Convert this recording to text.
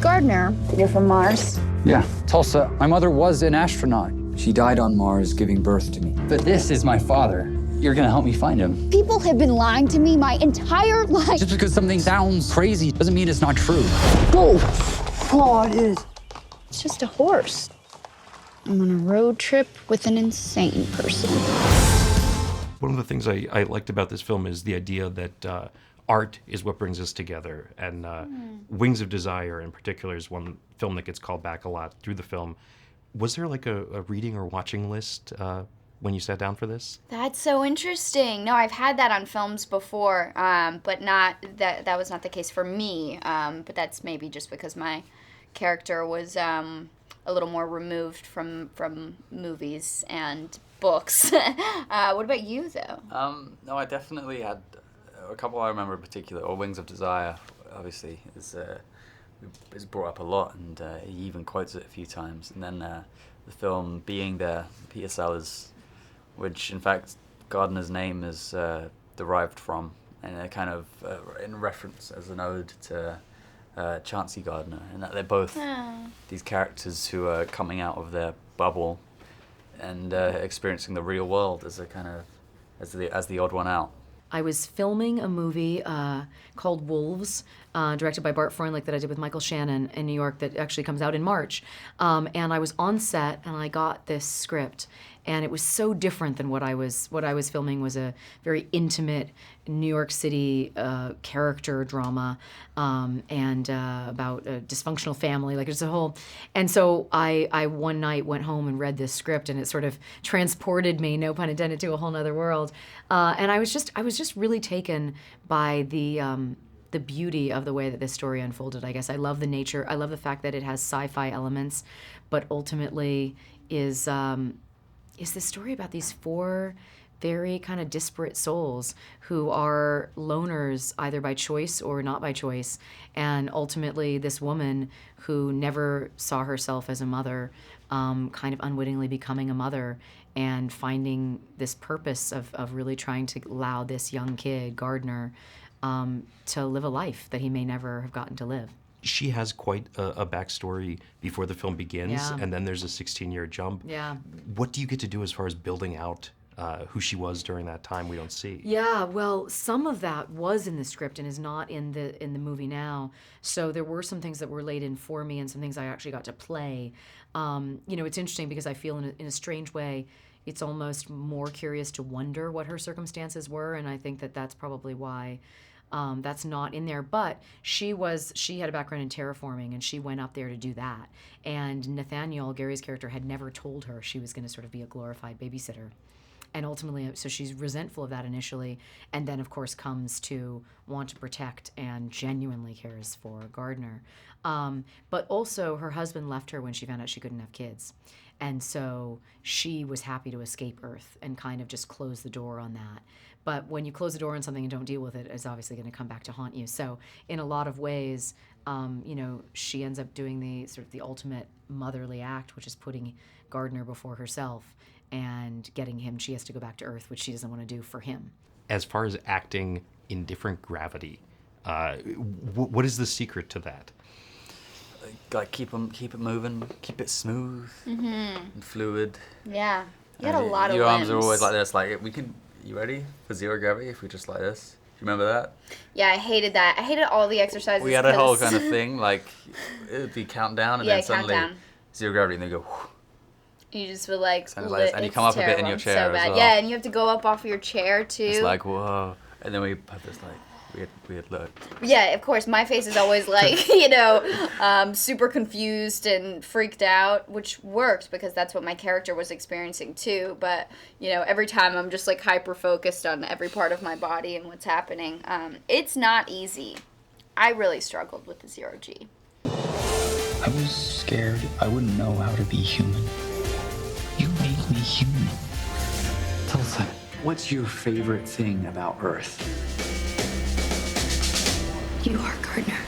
Gardner, you're from Mars. Yeah, Tulsa. My mother was an astronaut. She died on Mars giving birth to me. But this is my father. You're gonna help me find him. People have been lying to me my entire life. Just because something sounds crazy doesn't mean it's not true. Whoa! Oh, it is. It's just a horse. I'm on a road trip with an insane person. One of the things I liked about this film is the idea that art is what brings us together. And Wings of Desire, in particular, is one film that gets called back a lot through the film. Was there like a reading or watching list when you sat down for this? That's so interesting. No, I've had that on films before, but not that was not the case for me. But that's maybe just because my character was a little more removed from movies and books. What about you, though? No, I definitely had a couple I remember in particular. Or Wings of Desire, obviously, is brought up a lot, and he even quotes it a few times. And then the film Being There, Peter Sellers, which in fact Gardner's name is derived from, and kind of in reference as an ode to Chauncey Gardner, and that they're both these characters who are coming out of their bubble and experiencing the real world as a kind of as the odd one out. I was filming a movie called Wolves, directed by Bart Freundlich, that I did with Michael Shannon in New York, that actually comes out in March. And I was on set, and I got this script, and it was so different than what I was filming. Was a very intimate New York City character drama, and about a dysfunctional family. Like, it's a whole. And so I one night went home and read this script, and it sort of transported me, no pun intended, to a whole nother world. And I was just really taken by the beauty of the way that this story unfolded. I guess I love the nature. I love the fact that it has sci-fi elements, but ultimately is this story about these four very kind of disparate souls who are loners either by choice or not by choice. And ultimately this woman who never saw herself as a mother, kind of unwittingly becoming a mother and finding this purpose of really trying to allow this young kid, Gardner, to live a life that he may never have gotten to live. She has quite a backstory before the film begins, Yeah. and then there's a 16-year jump. Yeah. What do you get to do as far as building out who she was during that time we don't see? Yeah, well, some of that was in the script and is not in the movie now. So there were some things that were laid in for me and some things I actually got to play. It's interesting because I feel in a strange way it's almost more curious to wonder what her circumstances were, and I think that that's probably why that's not in there. But she had a background in terraforming, and she went up there to do that. And Nathaniel, Gary's character, had never told her she was going to sort of be a glorified babysitter. And ultimately, so she's resentful of that initially, and then, of course, comes to want to protect and genuinely cares for Gardner. But also, her husband left her when she found out she couldn't have kids. And so she was happy to escape Earth and kind of just close the door on that. But when you close the door on something and don't deal with it, it's obviously going to come back to haunt you. So in a lot of ways, she ends up doing the sort of the ultimate motherly act, which is putting Gardner before herself and getting him. She has to go back to Earth, which she doesn't want to do for him. As far as acting in different gravity, what is the secret to that? Like keep it moving, keep it smooth and fluid. Yeah, you had a lot of your arms are limbs. always like this. Like you ready for zero gravity? If we just like this, do you remember that? Yeah, I hated that. I hated all the exercises. We had a whole kind of thing. Like it would be countdown, and then suddenly countdown. zero gravity, and then go. Whew. You just feel like, Sounds like this. And you come up a bit in your chair so as bad. well. Yeah, and you have to go up off of your chair too. It's like whoa, and then we have this like weird look. Yeah, of course. My face is always like, super confused and freaked out, which worked because that's what my character was experiencing too. But, every time I'm just like hyper focused on every part of my body and what's happening. It's not easy. I really struggled with the 0G. I was scared I wouldn't know how to be human. You made me human. Tulsa, what's your favorite thing about Earth? You are Gardner.